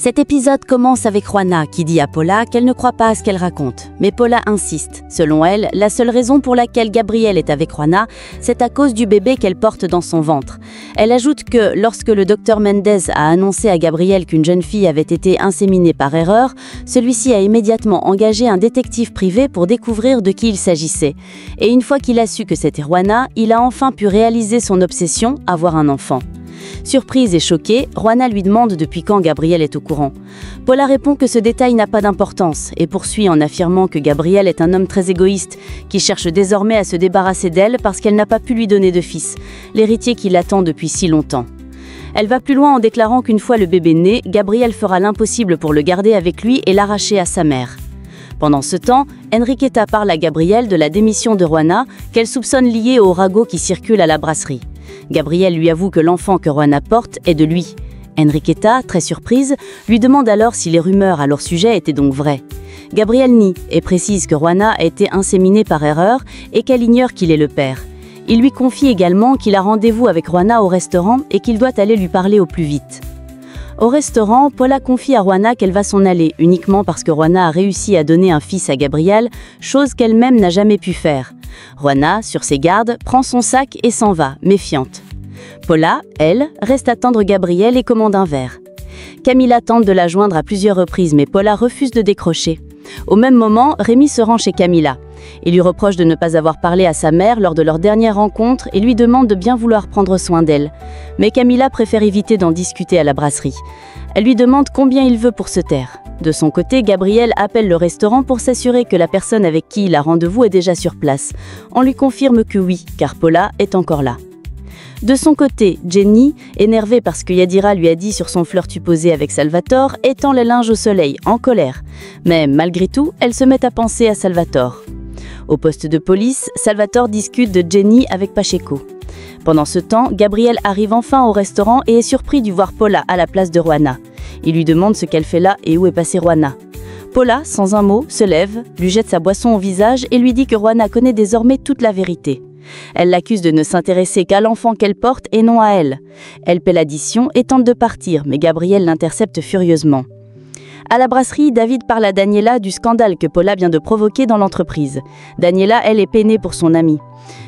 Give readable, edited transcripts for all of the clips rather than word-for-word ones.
Cet épisode commence avec Juana qui dit à Paula qu'elle ne croit pas à ce qu'elle raconte. Mais Paula insiste. Selon elle, la seule raison pour laquelle Gabriel est avec Juana, c'est à cause du bébé qu'elle porte dans son ventre. Elle ajoute que lorsque le docteur Mendez a annoncé à Gabriel qu'une jeune fille avait été inséminée par erreur, celui-ci a immédiatement engagé un détective privé pour découvrir de qui il s'agissait. Et une fois qu'il a su que c'était Juana, il a enfin pu réaliser son obsession, avoir un enfant. Surprise et choquée, Juana lui demande depuis quand Gabriel est au courant. Paula répond que ce détail n'a pas d'importance et poursuit en affirmant que Gabriel est un homme très égoïste qui cherche désormais à se débarrasser d'elle parce qu'elle n'a pas pu lui donner de fils, l'héritier qui l'attend depuis si longtemps. Elle va plus loin en déclarant qu'une fois le bébé né, Gabriel fera l'impossible pour le garder avec lui et l'arracher à sa mère. Pendant ce temps, Enriqueta parle à Gabriel de la démission de Juana qu'elle soupçonne liée au ragot qui circule à la brasserie. Gabriel lui avoue que l'enfant que Juana porte est de lui. Enriqueta, très surprise, lui demande alors si les rumeurs à leur sujet étaient donc vraies. Gabriel nie et précise que Juana a été inséminée par erreur et qu'elle ignore qu'il est le père. Il lui confie également qu'il a rendez-vous avec Juana au restaurant et qu'il doit aller lui parler au plus vite. Au restaurant, Paula confie à Juana qu'elle va s'en aller uniquement parce que Juana a réussi à donner un fils à Gabriel, chose qu'elle-même n'a jamais pu faire. Juana, sur ses gardes, prend son sac et s'en va, méfiante. Paula, elle, reste attendre Gabriel et commande un verre. Camila tente de la joindre à plusieurs reprises, mais Paula refuse de décrocher. Au même moment, Rémi se rend chez Camila. Il lui reproche de ne pas avoir parlé à sa mère lors de leur dernière rencontre et lui demande de bien vouloir prendre soin d'elle. Mais Camila préfère éviter d'en discuter à la brasserie. Elle lui demande combien il veut pour se taire. De son côté, Gabriel appelle le restaurant pour s'assurer que la personne avec qui il a rendez-vous est déjà sur place. On lui confirme que oui, car Paula est encore là. De son côté, Jenny, énervée parce que Yadira lui a dit sur son flirt supposé avec Salvatore, étend le linge au soleil, en colère. Mais malgré tout, elle se met à penser à Salvatore. Au poste de police, Salvatore discute de Jenny avec Pacheco. Pendant ce temps, Gabriel arrive enfin au restaurant et est surpris de voir Paula à la place de Juana. Il lui demande ce qu'elle fait là et où est passée Juana. Paula, sans un mot, se lève, lui jette sa boisson au visage et lui dit que Juana connaît désormais toute la vérité. Elle l'accuse de ne s'intéresser qu'à l'enfant qu'elle porte et non à elle. Elle paie l'addition et tente de partir, mais Gabriel l'intercepte furieusement. À la brasserie, David parle à Daniela du scandale que Paula vient de provoquer dans l'entreprise. Daniela, elle, est peinée pour son amie.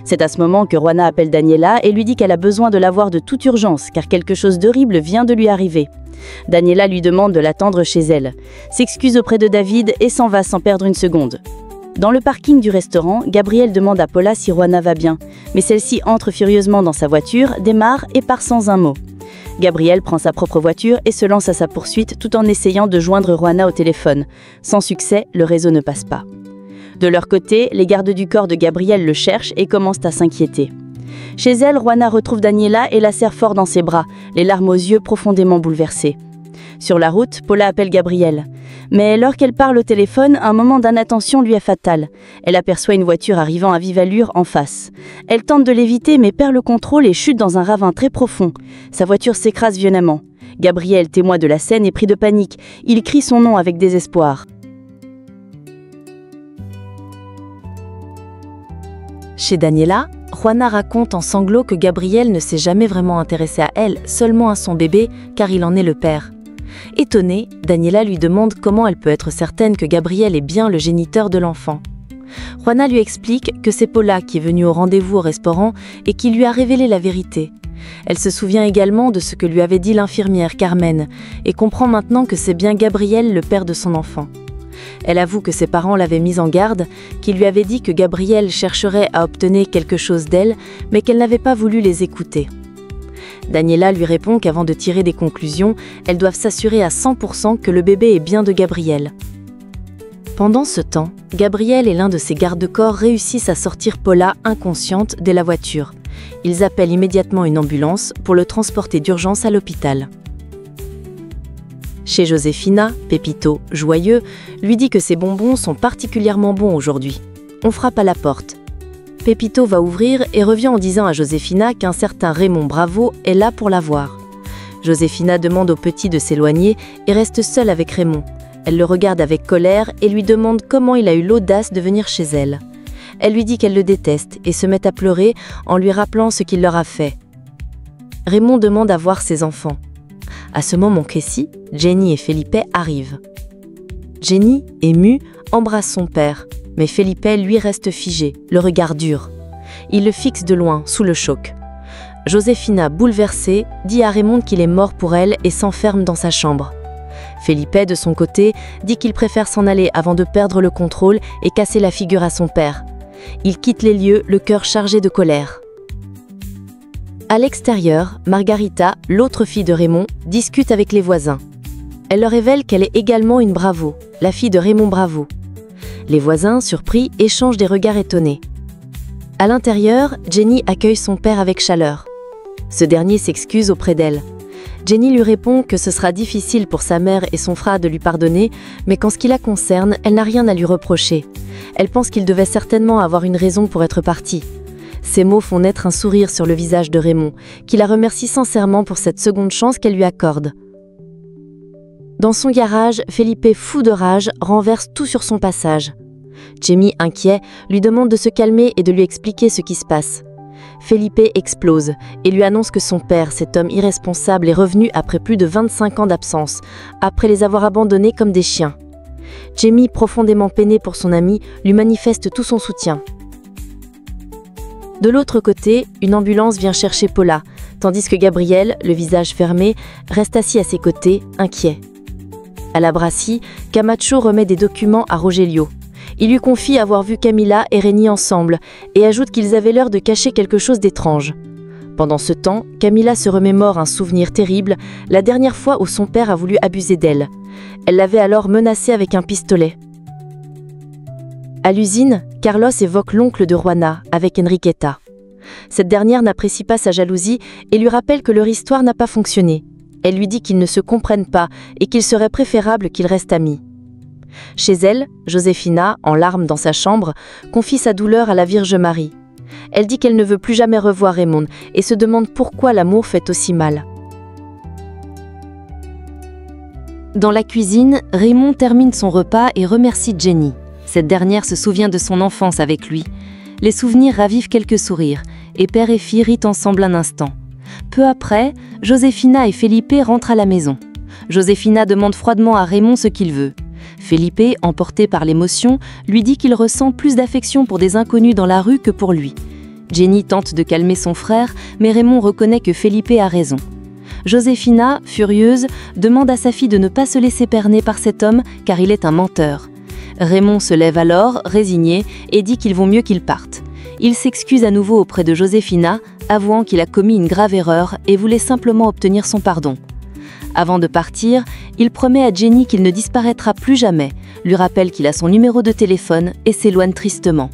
C'est à ce moment que Juana appelle Daniela et lui dit qu'elle a besoin de la voir de toute urgence, car quelque chose d'horrible vient de lui arriver. Daniela lui demande de l'attendre chez elle, s'excuse auprès de David et s'en va sans perdre une seconde. Dans le parking du restaurant, Gabriel demande à Paula si Juana va bien, mais celle-ci entre furieusement dans sa voiture, démarre et part sans un mot. Gabriel prend sa propre voiture et se lance à sa poursuite tout en essayant de joindre Juana au téléphone. Sans succès, le réseau ne passe pas. De leur côté, les gardes du corps de Gabriel le cherchent et commencent à s'inquiéter. Chez elle, Juana retrouve Daniela et la serre fort dans ses bras, les larmes aux yeux profondément bouleversées. Sur la route, Paula appelle Gabriel. Mais lors qu'elle parle au téléphone, un moment d'inattention lui est fatal. Elle aperçoit une voiture arrivant à vive allure en face. Elle tente de l'éviter mais perd le contrôle et chute dans un ravin très profond. Sa voiture s'écrase violemment. Gabriel, témoin de la scène, est pris de panique. Il crie son nom avec désespoir. Chez Daniela, Juana raconte en sanglots que Gabriel ne s'est jamais vraiment intéressé à elle, seulement à son bébé, car il en est le père. Étonnée, Daniela lui demande comment elle peut être certaine que Gabriel est bien le géniteur de l'enfant. Juana lui explique que c'est Paula qui est venue au rendez-vous au restaurant et qui lui a révélé la vérité. Elle se souvient également de ce que lui avait dit l'infirmière Carmen et comprend maintenant que c'est bien Gabriel le père de son enfant. Elle avoue que ses parents l'avaient mise en garde, qu'ils lui avaient dit que Gabriel chercherait à obtenir quelque chose d'elle, mais qu'elle n'avait pas voulu les écouter. Daniela lui répond qu'avant de tirer des conclusions, elles doivent s'assurer à 100% que le bébé est bien de Gabriel. Pendant ce temps, Gabriel et l'un de ses gardes-corps réussissent à sortir Paula inconsciente de la voiture. Ils appellent immédiatement une ambulance pour le transporter d'urgence à l'hôpital. Chez Josefina, Pepito, joyeux, lui dit que ses bonbons sont particulièrement bons aujourd'hui. On frappe à la porte. Pepito va ouvrir et revient en disant à Josefina qu'un certain Raymond Bravo est là pour la voir. Josefina demande au petit de s'éloigner et reste seule avec Raymond. Elle le regarde avec colère et lui demande comment il a eu l'audace de venir chez elle. Elle lui dit qu'elle le déteste et se met à pleurer en lui rappelant ce qu'il leur a fait. Raymond demande à voir ses enfants. À ce moment précis, Jenny et Felipe arrivent. Jenny, émue, embrasse son père, mais Felipe, lui, reste figé, le regard dur. Il le fixe de loin, sous le choc. Josefina, bouleversée, dit à Raymond qu'il est mort pour elle et s'enferme dans sa chambre. Felipe, de son côté, dit qu'il préfère s'en aller avant de perdre le contrôle et casser la figure à son père. Il quitte les lieux, le cœur chargé de colère. À l'extérieur, Margarita, l'autre fille de Raymond, discute avec les voisins. Elle leur révèle qu'elle est également une Bravo, la fille de Raymond Bravo. Les voisins, surpris, échangent des regards étonnés. À l'intérieur, Jenny accueille son père avec chaleur. Ce dernier s'excuse auprès d'elle. Jenny lui répond que ce sera difficile pour sa mère et son frère de lui pardonner, mais qu'en ce qui la concerne, elle n'a rien à lui reprocher. Elle pense qu'il devait certainement avoir une raison pour être parti. Ces mots font naître un sourire sur le visage de Raymond, qui la remercie sincèrement pour cette seconde chance qu'elle lui accorde. Dans son garage, Felipe, fou de rage, renverse tout sur son passage. Jamie, inquiet, lui demande de se calmer et de lui expliquer ce qui se passe. Felipe explose et lui annonce que son père, cet homme irresponsable, est revenu après plus de 25 ans d'absence, après les avoir abandonnés comme des chiens. Jamie, profondément peiné pour son ami, lui manifeste tout son soutien. De l'autre côté, une ambulance vient chercher Paula, tandis que Gabriel, le visage fermé, reste assis à ses côtés, inquiet. À la brasserie, Camacho remet des documents à Rogelio. Il lui confie avoir vu Camila et Réni ensemble et ajoute qu'ils avaient l'air de cacher quelque chose d'étrange. Pendant ce temps, Camila se remémore un souvenir terrible, la dernière fois où son père a voulu abuser d'elle. Elle l'avait alors menacée avec un pistolet. À l'usine, Carlos évoque l'oncle de Juana avec Enriqueta. Cette dernière n'apprécie pas sa jalousie et lui rappelle que leur histoire n'a pas fonctionné. Elle lui dit qu'ils ne se comprennent pas et qu'il serait préférable qu'ils restent amis. Chez elle, Josefina, en larmes dans sa chambre, confie sa douleur à la Vierge Marie. Elle dit qu'elle ne veut plus jamais revoir Raymond et se demande pourquoi l'amour fait aussi mal. Dans la cuisine, Raymond termine son repas et remercie Jenny. Cette dernière se souvient de son enfance avec lui. Les souvenirs ravivent quelques sourires et père et fille rient ensemble un instant. Peu après, Josefina et Felipe rentrent à la maison. Josefina demande froidement à Raymond ce qu'il veut. Felipe, emporté par l'émotion, lui dit qu'il ressent plus d'affection pour des inconnus dans la rue que pour lui. Jenny tente de calmer son frère, mais Raymond reconnaît que Felipe a raison. Josefina, furieuse, demande à sa fille de ne pas se laisser berner par cet homme car il est un menteur. Raymond se lève alors, résigné, et dit qu'il vaut mieux qu'il parte. Il s'excuse à nouveau auprès de Josefina, avouant qu'il a commis une grave erreur et voulait simplement obtenir son pardon. Avant de partir, il promet à Jenny qu'il ne disparaîtra plus jamais, lui rappelle qu'il a son numéro de téléphone et s'éloigne tristement.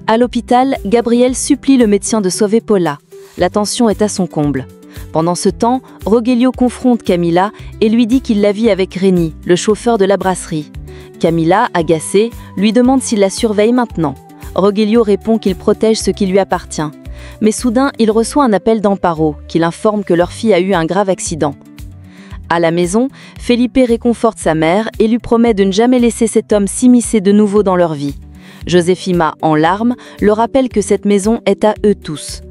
À l'hôpital, Gabriel supplie le médecin de sauver Paula. La tension est à son comble. Pendant ce temps, Rogelio confronte Camila et lui dit qu'il la vit avec Réni, le chauffeur de la brasserie. Camila, agacée, lui demande s'il la surveille maintenant. Rogelio répond qu'il protège ce qui lui appartient. Mais soudain, il reçoit un appel d'Amparo qui l'informe que leur fille a eu un grave accident. À la maison, Felipe réconforte sa mère et lui promet de ne jamais laisser cet homme s'immiscer de nouveau dans leur vie. Josefina, en larmes, leur rappelle que cette maison est à eux tous.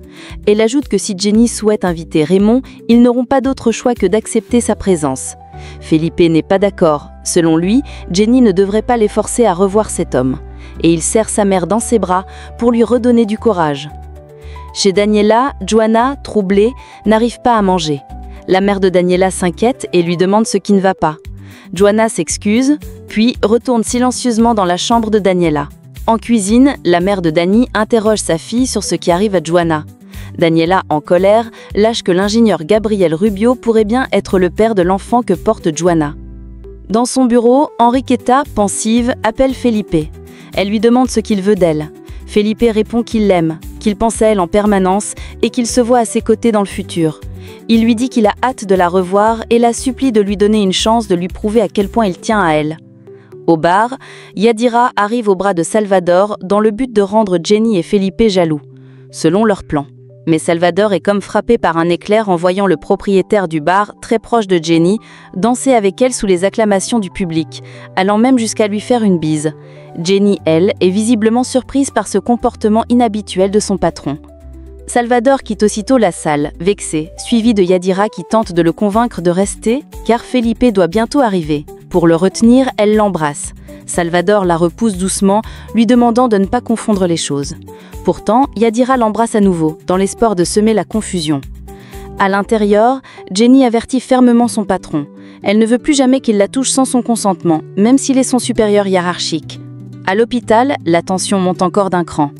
Elle ajoute que si Jenny souhaite inviter Raymond, ils n'auront pas d'autre choix que d'accepter sa présence. Felipe n'est pas d'accord. Selon lui, Jenny ne devrait pas les forcer à revoir cet homme. Et il serre sa mère dans ses bras pour lui redonner du courage. Chez Daniela, Joanna, troublée, n'arrive pas à manger. La mère de Daniela s'inquiète et lui demande ce qui ne va pas. Joanna s'excuse, puis retourne silencieusement dans la chambre de Daniela. En cuisine, la mère de Dani interroge sa fille sur ce qui arrive à Joanna. Daniela, en colère, lâche que l'ingénieur Gabriel Rubio pourrait bien être le père de l'enfant que porte Joanna. Dans son bureau, Enriqueta, pensive, appelle Felipe. Elle lui demande ce qu'il veut d'elle. Felipe répond qu'il l'aime, qu'il pense à elle en permanence et qu'il se voit à ses côtés dans le futur. Il lui dit qu'il a hâte de la revoir et la supplie de lui donner une chance de lui prouver à quel point il tient à elle. Au bar, Yadira arrive au bras de Salvador dans le but de rendre Jenny et Felipe jaloux, selon leur plan. Mais Salvador est comme frappé par un éclair en voyant le propriétaire du bar, très proche de Jenny, danser avec elle sous les acclamations du public, allant même jusqu'à lui faire une bise. Jenny, elle, est visiblement surprise par ce comportement inhabituel de son patron. Salvador quitte aussitôt la salle, vexé, suivi de Yadira qui tente de le convaincre de rester, car Felipe doit bientôt arriver. Pour le retenir, elle l'embrasse. Salvador la repousse doucement, lui demandant de ne pas confondre les choses. Pourtant, Yadira l'embrasse à nouveau, dans l'espoir de semer la confusion. À l'intérieur, Jenny avertit fermement son patron. Elle ne veut plus jamais qu'il la touche sans son consentement, même s'il est son supérieur hiérarchique. À l'hôpital, la tension monte encore d'un cran.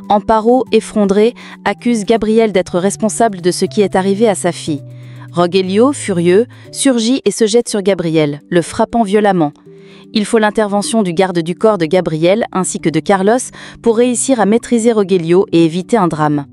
Amparo, effondré, accuse Gabriel d'être responsable de ce qui est arrivé à sa fille. Rogelio, furieux, surgit et se jette sur Gabriel, le frappant violemment. Il faut l'intervention du garde du corps de Gabriel ainsi que de Carlos pour réussir à maîtriser Rogelio et éviter un drame.